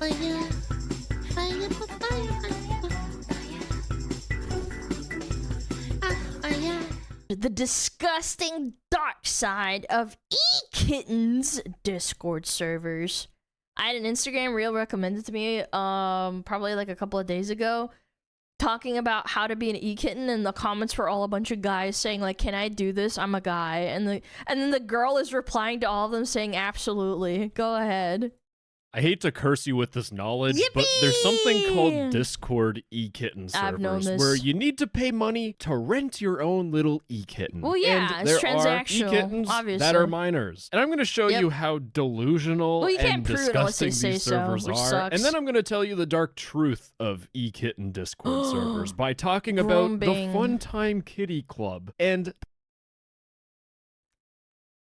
Fire, fire, fire. The disgusting dark side of e-kitten's Discord servers. I had an Instagram reel recommended to me probably like a couple of days ago, talking about how to be an e-kitten, and the comments were all a bunch of guys saying like, can I do this? I'm a guy. And then the girl is replying to all of them saying, absolutely, go ahead. I hate to curse you with this knowledge, Yippee! but there's something called Discord e-kitten I've known servers this. where you need to pay money to rent your own little e-kitten. Well, yeah, and it's there transactional, are e-kittens obviously. that are minors. And I'm going to show Yep. you how delusional Well, you and can't prove it unless they disgusting say these so, servers which are. sucks. And then I'm going to tell you the dark truth of e-kitten Discord servers by talking about the Grooming. Fun Time Kitty Club. And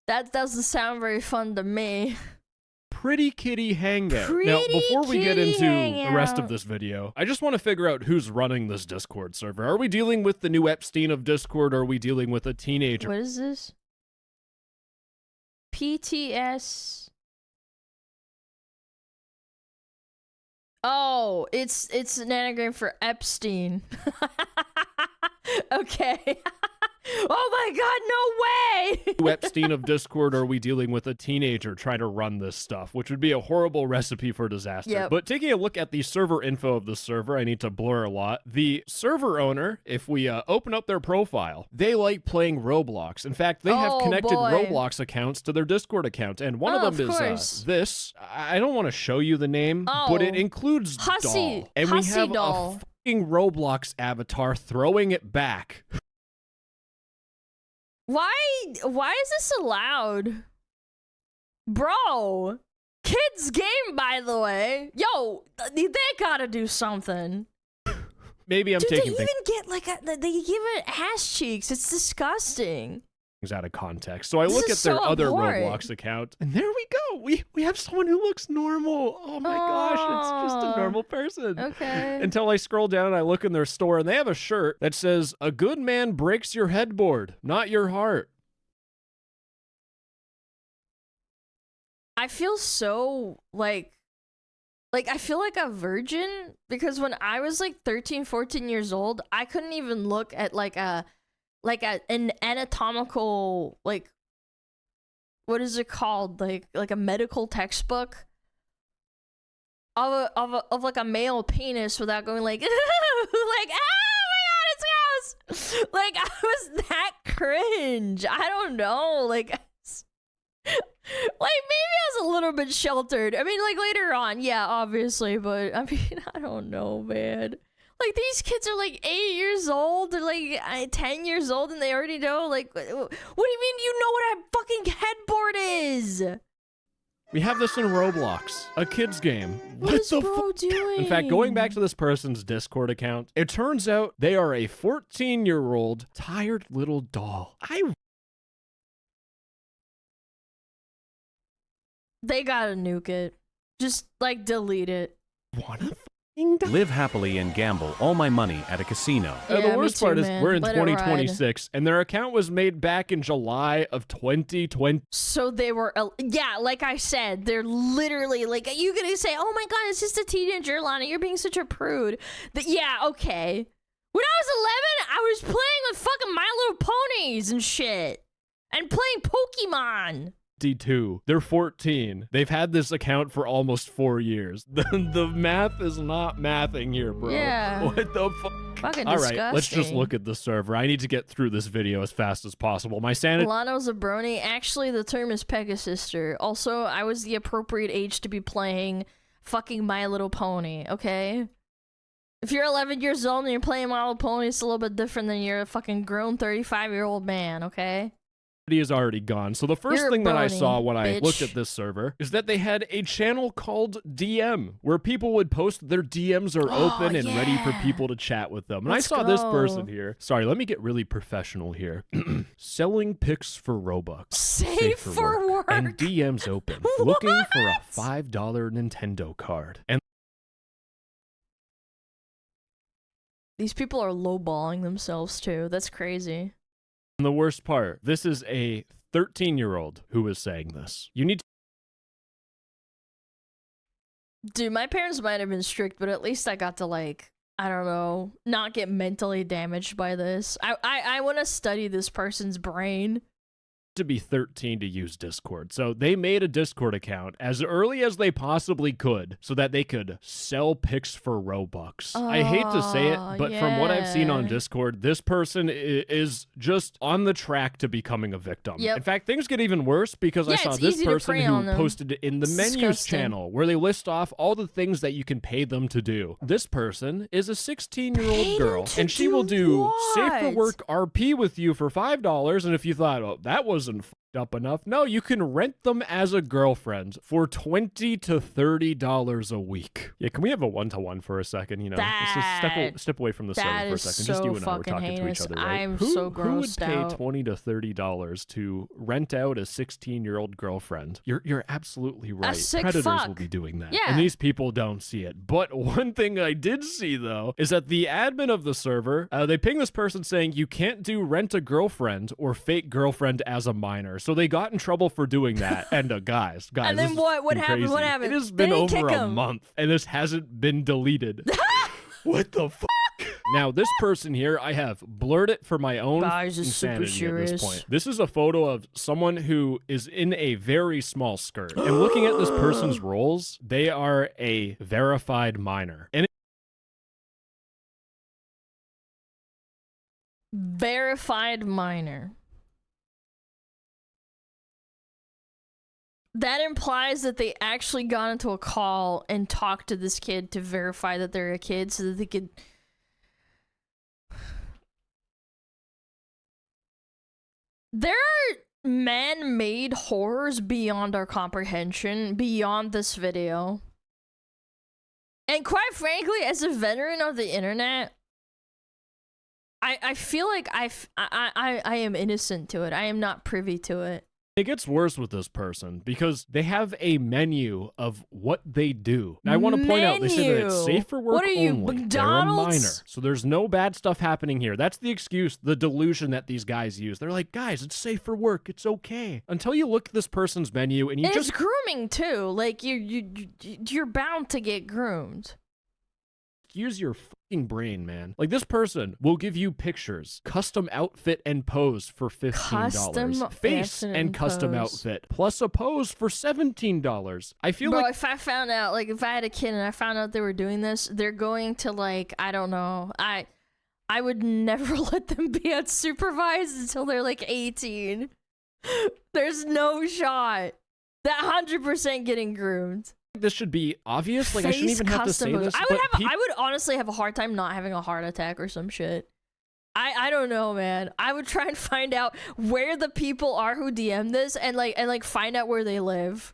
That doesn't sound very fun to me. Pretty Kitty Hangout. Pretty Now, before we get Kitty into the rest of Hangout. this video, I just want to figure out who's running this Discord server. Are we dealing with the new Epstein of Discord, or are we dealing with a teenager? What is this? PTS. Oh, it's an anagram for Epstein. Okay. Oh my god, no way! New Epstein of Discord, or are we dealing with a teenager trying to run this stuff, which would be a horrible recipe for disaster. Yep. But taking a look at the server info of the server, I need to blur a lot. The server owner, if we open up their profile, they like playing Roblox. In fact, they have Oh, connected boy. Roblox accounts to their Discord account, and one Oh, of them of is course. this. I don't want to show you the name, Oh. but it includes Hussy- doll. And we Hussy have doll. a fucking Roblox avatar throwing it back. Why is this allowed? Bro! Kids game, by the way. Yo, they gotta do something. Maybe I'm Dude, taking they even get like they give it ass cheeks. It's disgusting. things out of context. So I This look is at their so other abhorrent. Roblox account, and there we go. We have someone who looks normal. Oh my gosh, it's just Aw. a normal person. Okay. Until I scroll down and I look in their store, and they have a shirt that says, "A good man breaks your headboard, not your heart." I feel so like I feel like a virgin because when I was like 13, 14 years old, I couldn't even look at an anatomical, like, what is it called? Like a medical textbook of like a male penis without going like like, oh my god, it's gross. Like, I was that cringe. I don't know. Like maybe I was a little bit sheltered. I mean, like later on, yeah, obviously, but I mean, I don't know, man. Like, these kids are like 8 years old, they're like 10 years old, and they already know, like, what do you mean you know what a fucking headboard is? We have this in Roblox, a kid's game. What is the bro doing? In fact, going back to this person's Discord account, it turns out they are a 14-year-old tired little doll. They gotta nuke it. Just, like, delete it. wanna fucking die. Live happily and gamble all my money at a casino. Yeah, The me worst too, part is man. we're in Let it ride. 2026, and their account was made back in July of 2020. So they were, yeah, like I said, they're literally, like, you gonna say, oh my god, it's just a teenager, Lana, you're being such a prude. Yeah, okay. When I was 11, I was playing with fucking My Little Ponies and shit. And playing Pokemon. 22. They're 14. They've had this account for almost 4 years. The math is not mathing here, bro. Yeah. What the fuck? Fucking All disgusting. right, let's just look at the server. I need to get through this video as fast as possible. My sanity. Lano's a brony. Actually, the term is Pegasister. Also, I was the appropriate age to be playing fucking My Little Pony, okay? If you're 11 years old and you're playing My Little Pony, it's a little bit different than you're a fucking grown 35-year-old man, okay? Is already gone. So the first You're a thing that I brony, saw when I looked bitch. at this server is that they had a channel called DM where people would post their DMs are Oh, open and ready for yeah. people to chat with them. And Let's I saw this go. person here. Sorry, let me get really professional here. Selling pics for Robux. Safe for work. And DMs open. Looking for a What? $5 Nintendo card. And These people are lowballing themselves too. That's crazy. the worst part, this is a 13-year-old who is saying this. You need Dude, my parents might have been strict, but at least I got to, like, I don't know, not get mentally damaged by this. I want to study this person's brain. To be 13 to use Discord. So they made a Discord account as early as they possibly could so that they could sell pics for Robux. I hate to say it, but from what I've seen on Discord, this person is just on the track to becoming a victim. Yep. In fact, things get even worse because I saw this person who posted it in the menus disgusting. channel where they list off all the things that you can pay them to do. This person is a 16-year-old girl, and she will do safer work RP with you for $5, and if you thought, oh, that wasn't up enough. No, you can rent them as a girlfriend for $20 to $30 a week. Yeah, can we have a one-to-one for a second? You know, let's just step away from the server for a second. Just you and I were talking to each other, right? I'm so grossed who would pay out. $20 to $30 to rent out a 16-year-old girlfriend? You're absolutely right. Predators will be doing that, and these people don't see it. But one thing I did see though is that the admin of the server, they ping this person saying you can't do rent a girlfriend or fake girlfriend as a minor. So they got in trouble for doing that. And guys, and then what happened? What happened? It has been over a month, and this hasn't been deleted. What the fuck? Now, this person here, I have blurred it for my own insanity at this point. This is a photo of someone who is in a very small skirt. And looking at this person's roles, they are a verified minor. And verified minor. That implies that they actually got into a call and talked to this kid to verify that they're a kid so that they could... There are man-made horrors beyond our comprehension, beyond this video. And quite frankly, as a veteran of the internet, I feel like I am innocent to it. I am not privy to it. it gets worse with this person because they have a menu of what they do. Now, I want to point out, they say that it's safe for work what are you, only. McDonald's? They're a minor, so there's no bad stuff happening here. That's the excuse, the delusion that these guys use. They're like, guys, it's safe for work. It's okay. Until you look at this person's menu and you and just... it's grooming, too. Like, you're bound to get groomed. Use your fucking brain, man. Like, this person will give you pictures, custom outfit and pose for $15. Face and custom outfit, plus a pose for $17. I feel like... if I found out, like, if I had a kid and I found out they were doing this, they're going to, like, I don't know. I would never let them be unsupervised until they're, like, 18. There's no shot. That 100% getting groomed. This should be obvious. Like, I shouldn't even have to say this. I would honestly have a hard time not having a heart attack or some shit. I don't know, man. I would try and find out where the people are who DM this and like find out where they live.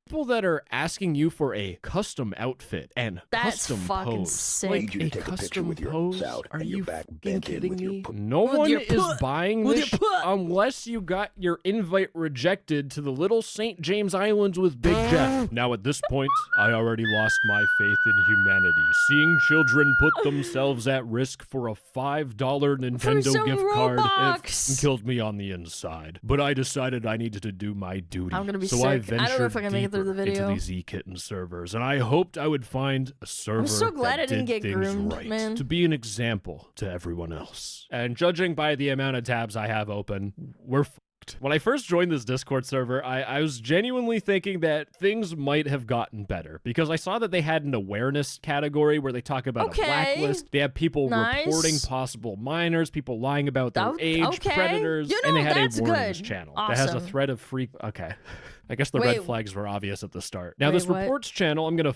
People that are asking you for a custom outfit and custom fucking pose. sick. Like a custom pose? Are you fucking kidding me? No one is buying this shit unless you got your invite rejected to the little St. James Islands with Big Jeff. Now at this point, I already lost my faith in humanity. Seeing children put themselves at risk for a $5 Nintendo gift card it killed me on the inside. But I decided I needed to do my duty. I'm gonna be so sick. I ventured I don't know if I can make it through the video. into these e-kitten servers, and I hoped I would find a server I'm so glad that I didn't did get things groomed, right, man. to be an example to everyone else. And judging by the amount of tabs I have open, we're fucked. When I first joined this Discord server, I was genuinely thinking that things might have gotten better because I saw that they had an awareness category where they talk about a blacklist. They have people reporting possible minors, people lying about their age, predators, and they had a warnings channel that has a thread of free... Okay. I guess the red flags were obvious at the start. Now, this reports channel, I'm going to...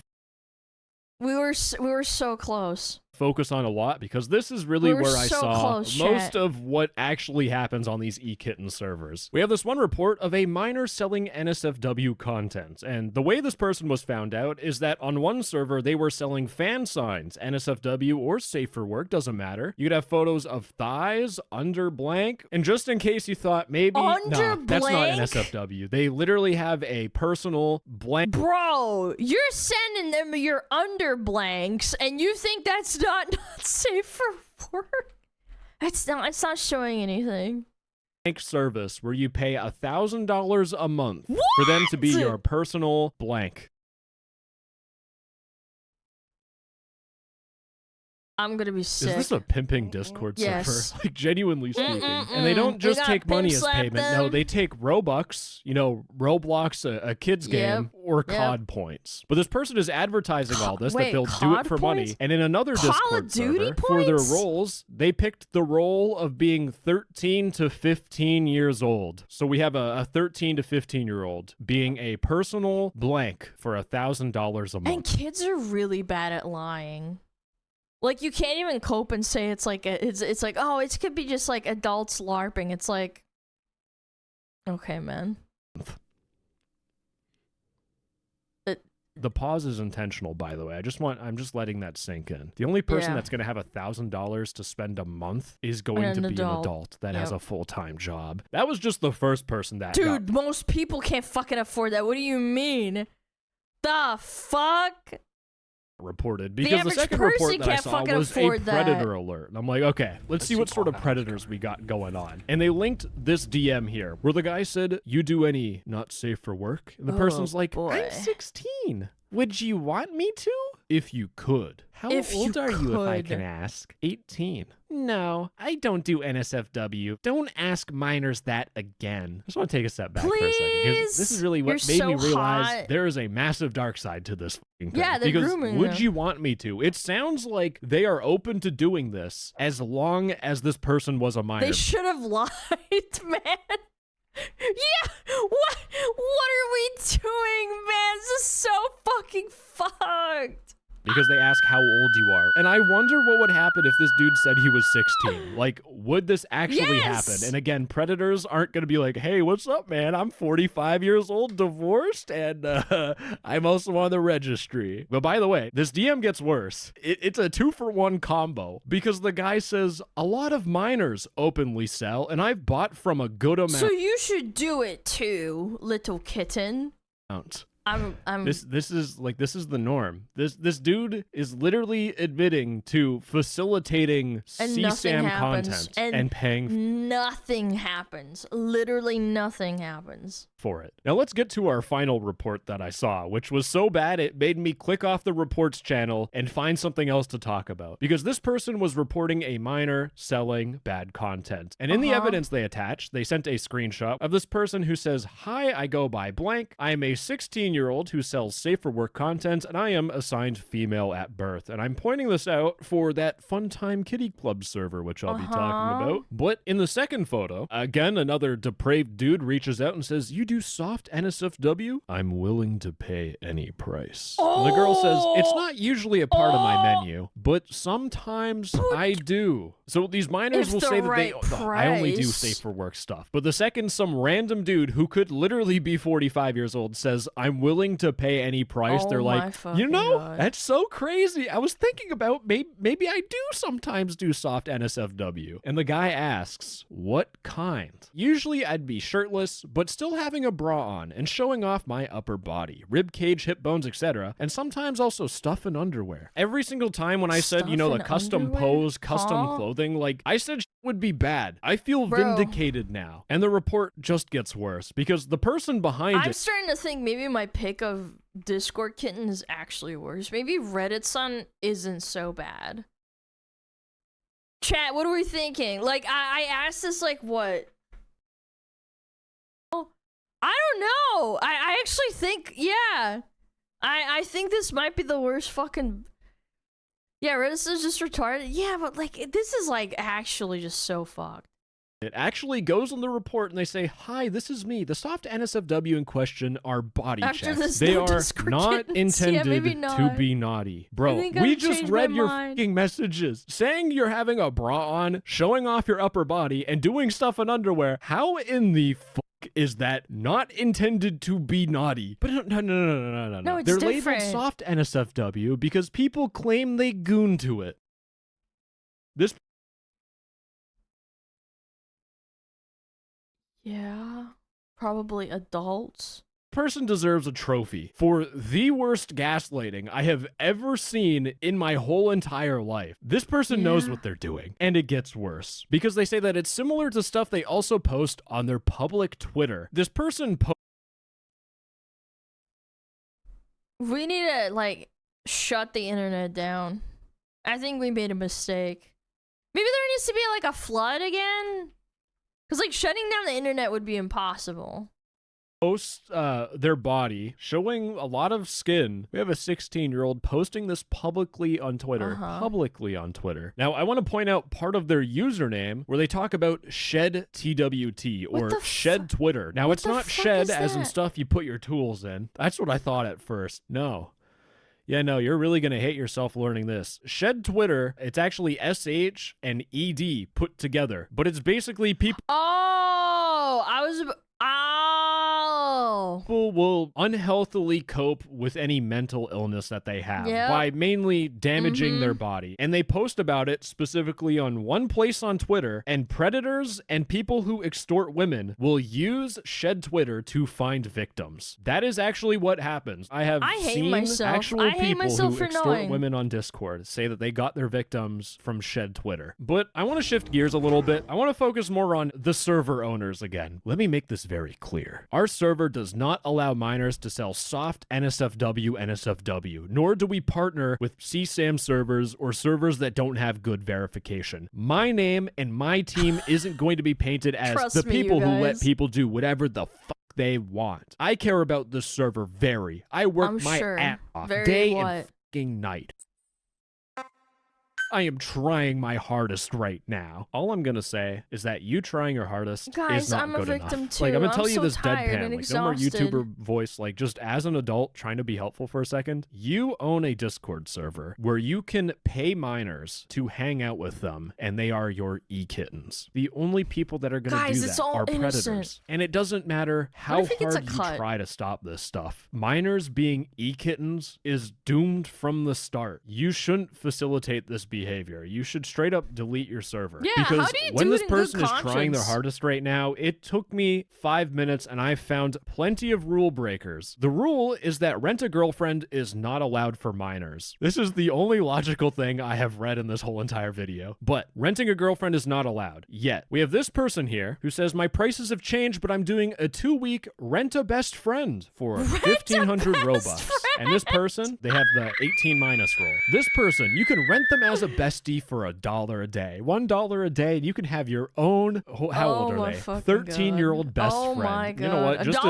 We were so close. Focus on a lot because this is really where I saw most of what actually happens on these e-kitten servers. We have this one report of a minor selling NSFW content, and the way this person was found out is that on one server they were selling fan signs, NSFW or safe for work, doesn't matter. You could have photos of thighs, under blank, and just in case you thought maybe, nah, that's not NSFW. They literally have a personal blank. Bro, you're sending them your under blanks and you think that's not safe for work? It's not showing anything. Bank service where you pay $1,000 a month for them to be your personal blank. I'm gonna be sick. Is this a pimping Discord Yes. server? Like, genuinely speaking. And they don't just gotta take money pimp as slap payment. No, them. they take Robux, you know, Roblox, a kid's game, or COD points. But this person is advertising all this, that they'll do it COD for points? money. And in another Call of Discord Duty server, for their points? roles, they picked the role of being 13 to 15 years old. So we have a 13 to 15-year-old being a personal blank for $1,000 a month. And kids are really bad at lying. Like, you can't even cope and say it's like it's like, oh, it could be just like adults LARPing. It's like, okay, man. The pause is intentional, by the way. I'm just letting that sink in. The only person that's going to have $1,000 to spend a month is going to be an adult that has a full-time job. That was just the first person that Dude, most people can't fucking afford that. What do you mean? The fuck? Reported, because the second report that I saw was a predator alert. And I'm like, okay, let's see what sort of predators we got going on. And they linked this DM here where the guy said, "You do any not safe for work?" And the person's like, "I'm 16. Would you want me to? If you could." How old are you, if I can ask? 18. No, I don't do NSFW. Don't ask minors that again. I just want to take a step back for a second, because this is really what made me realize there is a massive dark side to this fucking thing. Yeah, they're grooming would you want me to? It sounds like they are open to doing this as long as this person was a minor. They should have lied, man. Yeah, what are we doing, man? This is so fucking fucked. Because they ask how old you are. And I wonder what would happen if this dude said he was 16. Like, would this actually happen? And again, predators aren't going to be like, "Hey, what's up, man? I'm 45 years old, divorced, and I'm also on the registry." But by the way, this DM gets worse. It's a 2-for-1 combo, because the guy says, "A lot of minors openly sell, and I've bought from a good amount." So you should do it too, little kitten. This is the norm. This dude is literally admitting to facilitating CSAM content and paying. Nothing happens. Literally nothing happens For it. Now let's get to our final report that I saw, which was so bad it made me click off the reports channel and find something else to talk about. Because this person was reporting a minor selling bad content. And in the evidence they attached, they sent a screenshot of this person who says, "Hi, I go by blank. I am a 16-year-old who sells safe for work content, and I am assigned female at birth." And I'm pointing this out for that Fun Time Kitty Club server, which I'll be talking about. But in the second photo, again, another depraved dude reaches out and says, "You do soft NSFW? I'm willing to pay any price." And the girl says, "It's not usually a part of my menu, but sometimes I do." So these minors will say that I only do safe for work stuff. But the second some random dude who could literally be 45 years old says, "I'm willing to pay any price," they're like, "You know, that's so crazy. I was thinking about maybe I do sometimes do soft NSFW." And the guy asks, "What kind?" Usually I'd be shirtless, but still having a bra on and showing off my upper body, rib cage, hip bones, etc. And sometimes also stuff and underwear. Every single time when I said, you know, the custom pose, custom clothing, like I said would be bad. I feel vindicated now. And the report just gets worse because the person behind I'm starting to think maybe my pick of Discord kitten is actually worse. Maybe Reddit son isn't so bad. Chat, what are we thinking? Like, I asked this, like, what? I don't know. I actually think, yeah. I think this might be the worst fucking... Yeah, Reddit is just retarded. Yeah, but, like, this is, like, actually just so fucked. It actually goes on the report and they say, "Hi, this is me. The soft NSFW in question are body checks. They are not intended to be naughty." Bro, we just read your fucking messages saying you're having a bra on, showing off your upper body, and doing stuff in underwear. How in the fuck is that not intended to be naughty? But no. It's They're different. labeled soft NSFW because people claim they goon to it. This Yeah, probably adults. person deserves a trophy for the worst gaslighting I have ever seen in my whole entire life. This person knows what they're doing, and it gets worse because they say that it's similar to stuff they also post on their public Twitter. This person We need to, like, shut the internet down. I think we made a mistake. Maybe there needs to be like a flood again? Because like shutting down the internet would be impossible. Post their body showing a lot of skin. We have a 16-year-old posting this publicly on Twitter. Now, I want to point out part of their username where they talk about shed TWT or shed Twitter. Now, it's not shed as in stuff you put your tools in. That's what I thought at first. No. Yeah, no, you're really going to hate yourself learning this. Shed Twitter, it's actually SH and ED put together, but it's basically people. Oh, People will unhealthily cope with any mental illness that they have by mainly damaging their body. And they post about it specifically on one place on Twitter, and predators and people who extort women will use Shed Twitter to find victims. That is actually what happens. I have seen actual people who extort women on Discord say that they got their victims from Shed Twitter. But I want to shift gears a little bit. I want to focus more on the server owners again. Let me make this very clear. Our server does not allow minors to sell soft NSFW, nor do we partner with CSAM servers or servers that don't have good verification. My name and my team isn't going to be painted as the people who let people do whatever the fuck they want. I care about the server very. I work my ass off day and fucking night. I am trying my hardest right now. All I'm gonna say is that you trying your hardest is not good enough. Like, I'm gonna tell you this deadpan, like no more YouTuber voice, like just as an adult trying to be helpful for a second. You own a Discord server where you can pay minors to hang out with them, and they are your e-kittens. The only people that are gonna do that are predators. And it doesn't matter how hard you try to stop this stuff. Minors being e-kittens is doomed from the start. You shouldn't facilitate this behavior. You should straight up delete your server. Yeah, because how do you when do this it in good person is trying their hardest right now, it took me 5 minutes and I found plenty of rule breakers. The rule is that rent a girlfriend is not allowed for minors. This is the only logical thing I have read in this whole entire video. But renting a girlfriend is not allowed. Yet, we have this person here who says, my prices have changed, but I'm doing a 2-week rent a best friend for 1,500 Robux. And this person, they have the 18 minus rule. This person, you can rent them as a bestie for $1 a day. $1 a day, and you can have your own, how old are they? 13-year-old best friend. My God. You know what? Just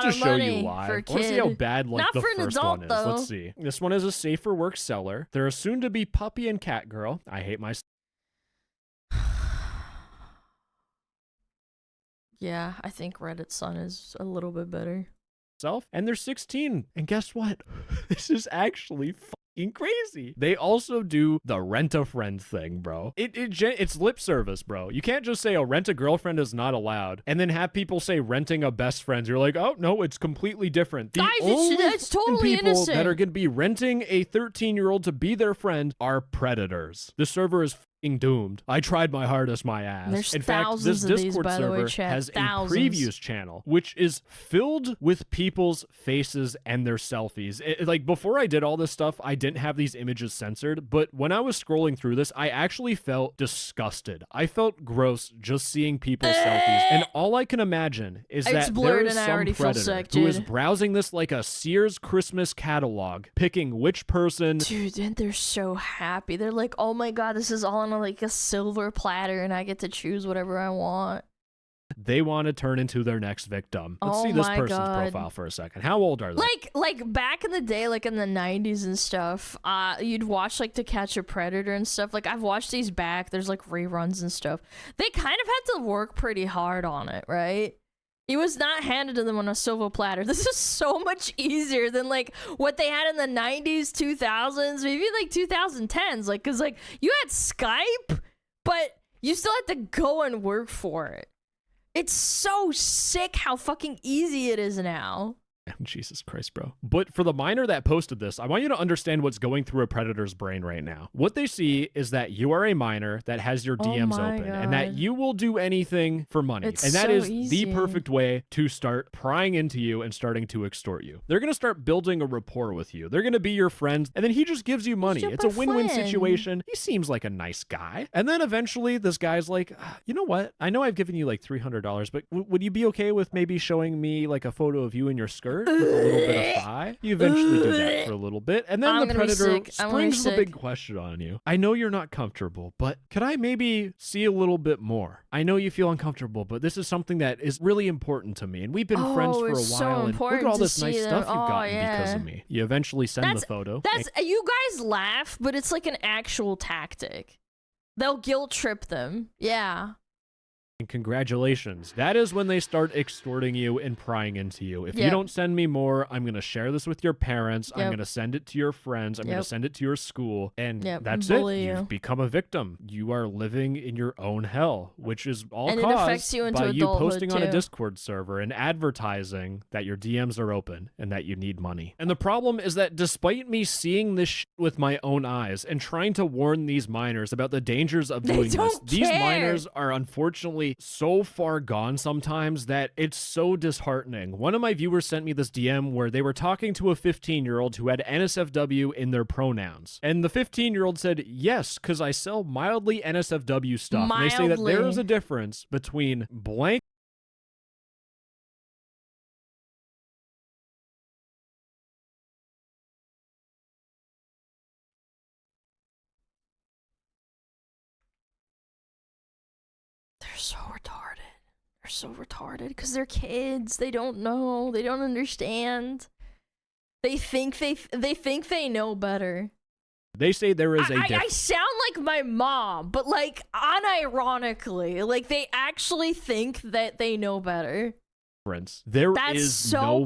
to show you live. I want to see how bad like the first one is. Let's see. This one is a safe for work seller. They're a soon-to-be puppy and cat girl. I hate my. Yeah, I think Reddit Son is a little bit better. And they're 16. And guess what? This is actually fucking crazy. They also do the rent a friend thing, bro. It's lip service, bro. You can't just say, oh, rent a girlfriend is not allowed, and then have people say renting a best friend. You're like, oh, no, it's completely different. The only it's totally people innocent that are going to be renting a 13-year-old to be their friend are predators. The server is doomed. I tried my hardest, my ass. There's in fact, this Discord server has a previews channel, which is filled with people's faces and their selfies. Like, before I did all this stuff, I didn't have these images censored, but when I was scrolling through this, I actually felt disgusted. I felt gross just seeing people's selfies, and all I can imagine is that there is some predator who is browsing this like a Sears Christmas catalog, picking which person. Dude, and they're so happy. They're like, oh my God, this is all on like a silver platter and I get to choose whatever I want. They want to turn into their next victim. Let's see this person's profile for a second. How old are they? Like back in the day, like in the 90s and stuff, you'd watch like To Catch a Predator and stuff. Like I've watched these back. There's like reruns and stuff. They kind of had to work pretty hard on it, right? It was not handed to them on a silver platter. This is so much easier than like what they had in the 90s, 2000s, maybe like 2010s. Like, cause like you had Skype, but you still had to go and work for it. It's so sick how fucking easy it is now. Jesus Christ, bro. But for the minor that posted this, I want you to understand what's going through a predator's brain right now. What they see is that you are a minor that has your DMs open and that you will do anything for money. And that is the perfect way to start prying into you and starting to extort you. They're going to start building a rapport with you. They're going to be your friends, and then he just gives you money. It's a win-win situation. He seems like a nice guy. And then eventually this guy's like, you know what? I know I've given you like $300, but would you be okay with maybe showing me like a photo of you in your skirt predator with a little bit of thigh. You eventually do that for a little bit, and then the predator springs the big question on you. I know you're not comfortable, but could I maybe see a little bit more? I know you feel uncomfortable, but this is something that is really important to me, and we've been friends for a while, and look at all this nice stuff you've gotten because of me. You eventually send the photo. You guys laugh, but it's like an actual tactic. They'll guilt trip them. Yeah. And congratulations. That is when they start extorting you and prying into you. If you don't send me more, I'm going to share this with your parents. I'm going to send it to your friends. I'm going to send it to your school. And that's it. You've become a victim. You are living in your own hell, which is all caused by you posting on a Discord server and advertising that your DMs are open and that you need money. And the problem is that despite me seeing this shit with my own eyes and trying to warn these minors about the dangers of doing this, these minors are unfortunately so far gone sometimes that it's so disheartening. One of my viewers sent me this DM where they were talking to a 15-year-old who had NSFW in their pronouns. And the 15-year-old said, yes, because I sell mildly NSFW stuff. And they say that there is a difference between blank so retarded. They're so retarded because they're kids. They don't know. They don't understand. They think they know better. They say there is I sound like my mom, but like unironically, like they actually think that they know better. There is no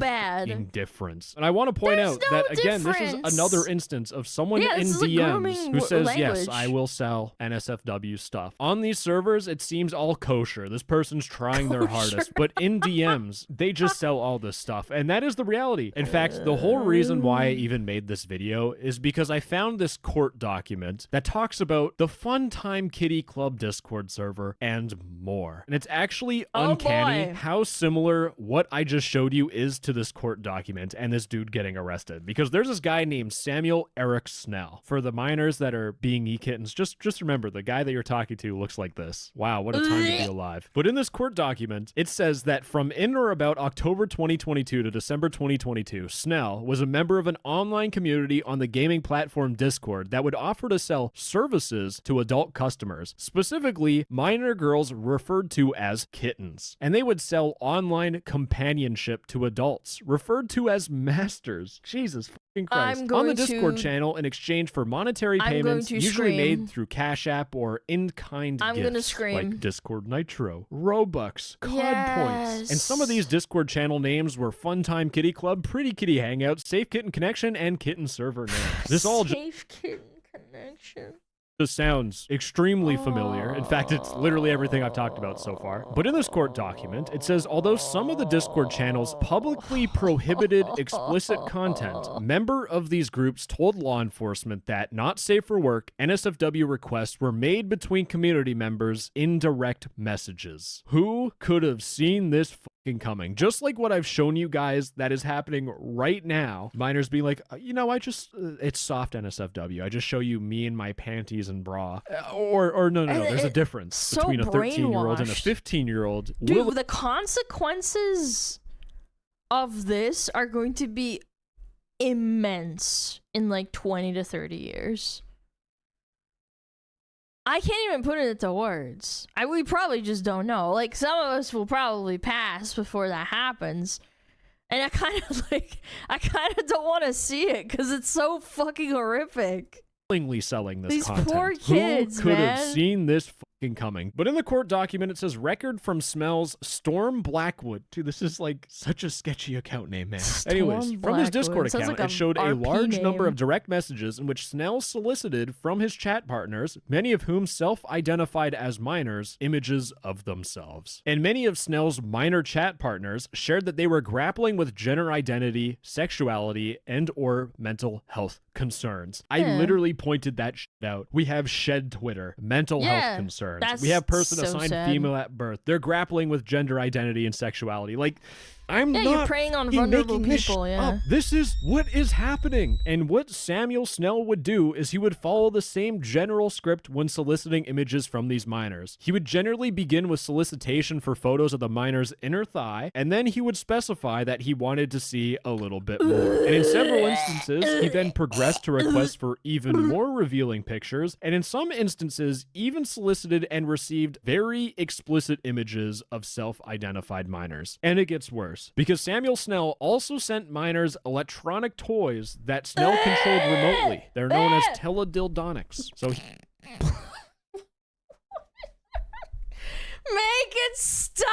difference. And I want to point out that, again, this is another instance of someone in DMs who says, yes, I will sell NSFW stuff. On these servers, it seems all kosher. This person's trying their hardest. But in DMs, they just sell all this stuff. And that is the reality. In fact, the whole reason why I even made this video is because I found this court document that talks about the Fun Time Kitty Club Discord server and more. And it's actually uncanny how similar what I just showed you is to this court document and this dude getting arrested, because there's this guy named Samuel Eric Snell. For the minors that are being e-kittens, just remember the guy that you're talking to looks like this. Wow, what a time to be alive. But in this court document, it says that from in or about October 2022 to December 2022, Snell was a member of an online community on the gaming platform Discord that would offer to sell services to adult customers, specifically minor girls referred to as kittens. And they would sell online companionship to adults, referred to as masters. Jesus fucking Christ. On the Discord channel in exchange for monetary payments, usually made through Cash App or in-kind gifts, like Discord Nitro, Robux, COD points. And some of these Discord channel names were Fun Time Kitty Club, Pretty Kitty Hangout, Safe Kitten Connection, and Kitten Server names. This all Safe Kitten Connection. This sounds extremely familiar. In fact, it's literally everything I've talked about so far. But in this court document, it says, although some of the Discord channels publicly prohibited explicit content, member of these groups told law enforcement that not safe for work NSFW requests were made between community members in direct messages. Who could have seen this coming? Just like what I've shown you guys that is happening right now. Minors being like, you know, it's soft NSFW. I just show you me in my panties and bra. Or no, there's a difference between a 13-year-old and a 15-year-old. Dude, the consequences of this are going to be immense in like 20 to 30 years. I can't even put it into words. We probably just don't know. Like, some of us will probably pass before that happens. And I kind of don't want to see it because it's so fucking horrific. Selling this These content. Poor kids, Who could have seen this coming? But in the court document, it says record from Smell's Storm Blackwood. Dude, this is like such a sketchy account name, man. Anyways, from his Discord account, it showed a large number of direct messages in which Snell solicited from his chat partners, many of whom self-identified as minors, images of themselves. And many of Snell's minor chat partners shared that they were grappling with gender identity, sexuality, and or mental health concerns. I literally pointed that shit out. We have Shed Twitter, mental health concerns. We have person assigned female at birth. They're grappling with gender identity and sexuality. Like, I'm Yeah, not you're preying on vulnerable making this people, shit yeah. up. This is what is happening. And what Samuel Snell would do is he would follow the same general script when soliciting images from these minors. He would generally begin with solicitation for photos of the minor's inner thigh, and then he would specify that he wanted to see a little bit more. And in several instances, he then progressed to requests for even more revealing pictures, and in some instances, even solicited and received very explicit images of self-identified minors. And it gets worse, because Samuel Snell also sent minors electronic toys that Snell controlled remotely. They're known as teledildonics. So Make it stop!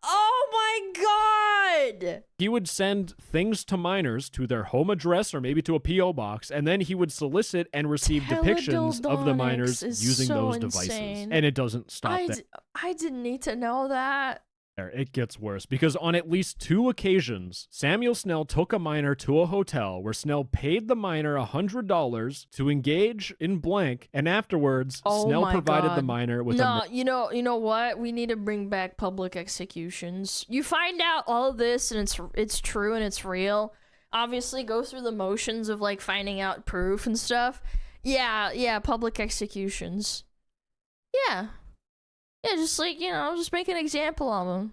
Oh my god! he would send things to minors to their home address or maybe to a P.O. box, and then he would solicit and receive depictions of the minors Teledildonics is using so those devices. insane. And it doesn't stop there. I didn't need to know that. It gets worse, because on at least 2 occasions, Samuel Snell took a minor to a hotel where Snell paid the minor $100 to engage in blank, and afterwards, Oh Snell my provided the God. minor with No, you know what? We need to bring back public executions. You find out all of this and it's true and it's real. Obviously, go through the motions of like finding out proof and stuff. Yeah, public executions. Yeah, just like, just make an example of them.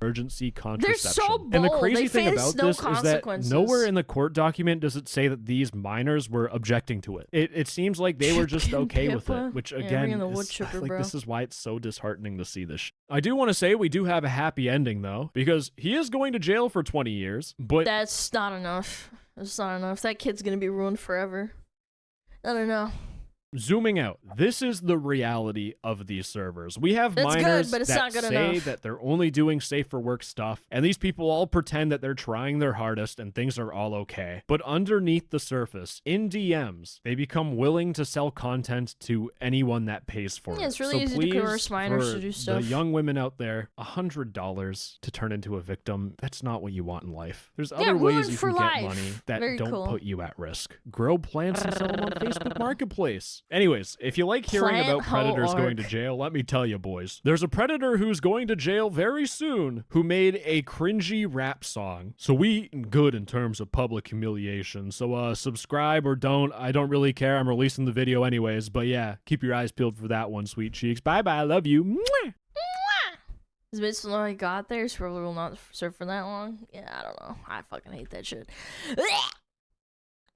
emergency contraception. so bold. And the crazy They thing face about no this is that consequences. nowhere in the court document does it say that these minors were objecting to it. It seems like they were just Chicken okay with Pippa. it, which Yeah, again, bring in the is, wood chipper, like, bro. this is why it's so disheartening to see this. I do want to say we do have a happy ending though, because he is going to jail for 20 years, but That's not enough. That's not enough. That kid's gonna be ruined forever. I don't know. zooming out, this is the reality of these servers. We have That's good, minors but it's that not good say enough. that they're only doing safe for work stuff, and these people all pretend that they're trying their hardest and things are all okay. But underneath the surface, in DMs, they become willing to sell content to anyone that pays for it. Yeah, it's really So easy to please, coerce minors for to do stuff. the young women out there, $100 to turn into a victim, that's not what you want in life. There's other ruin ways you for can life. get money that Very don't cool. put you at risk. Grow plants and sell them on Facebook Marketplace. Anyways, if you like hearing Plant about predators hoe going to arc. jail, let me tell you, boys. There's a predator who's going to jail very soon who made a cringy rap song. So we eating good in terms of public humiliation. So subscribe or don't. I don't really care. I'm releasing the video anyways. But yeah, keep your eyes peeled for that one, sweet cheeks. Bye-bye. I love you. Mwah! Is based on how I got there, so probably will not serve for that long. Yeah, I don't know. I fucking hate that shit.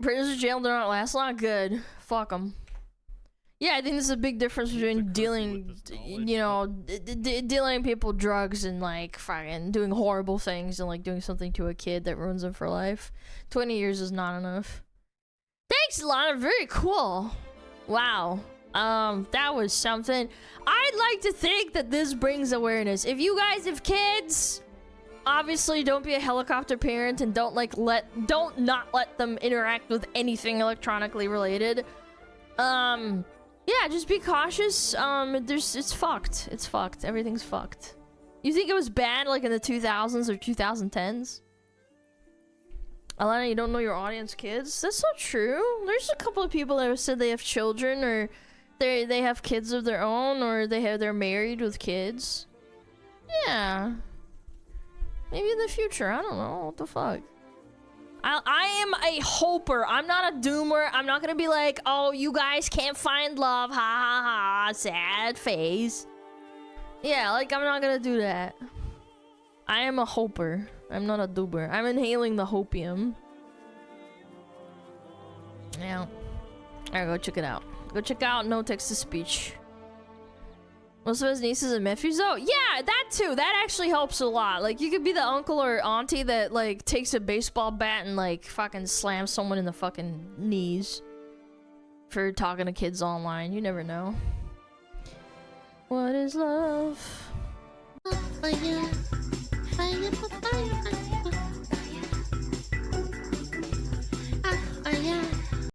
Prisoners in jail do not last long. Good. Fuck them. Yeah, I think there's a big difference between dealing, dealing people drugs and like fucking doing horrible things and like doing something to a kid that ruins them for life. 20 years is not enough. Thanks, Lana. Very cool. Wow. That was something. I'd like to think that this brings awareness. If you guys have kids, obviously don't be a helicopter parent and don't not let them interact with anything electronically related. Yeah, just be cautious. It's fucked. It's fucked. Everything's fucked. You think it was bad like in the 2000s or 2010s? Alana, you don't know your audience kids? That's not true. There's a couple of people that have said they have children, or they have kids of their own, or they're married with kids. Yeah. Maybe in the future. I don't know. What the fuck? I am a hoper. I'm not a doomer. I'm not gonna be like, oh, you guys can't find love. Ha ha ha. Sad face. Yeah, like, I'm not gonna do that. I am a hoper. I'm not a doomer. I'm inhaling the hopium. Yeah. Alright, go check it out. Go check out No Text-to-Speech. Most of his nieces and nephews, though? Yeah, that too. That actually helps a lot. Like, you could be the uncle or auntie that, like, takes a baseball bat and, like, fucking slams someone in the fucking knees for talking to kids online. You never know. What is love? Papaya, papaya, papaya.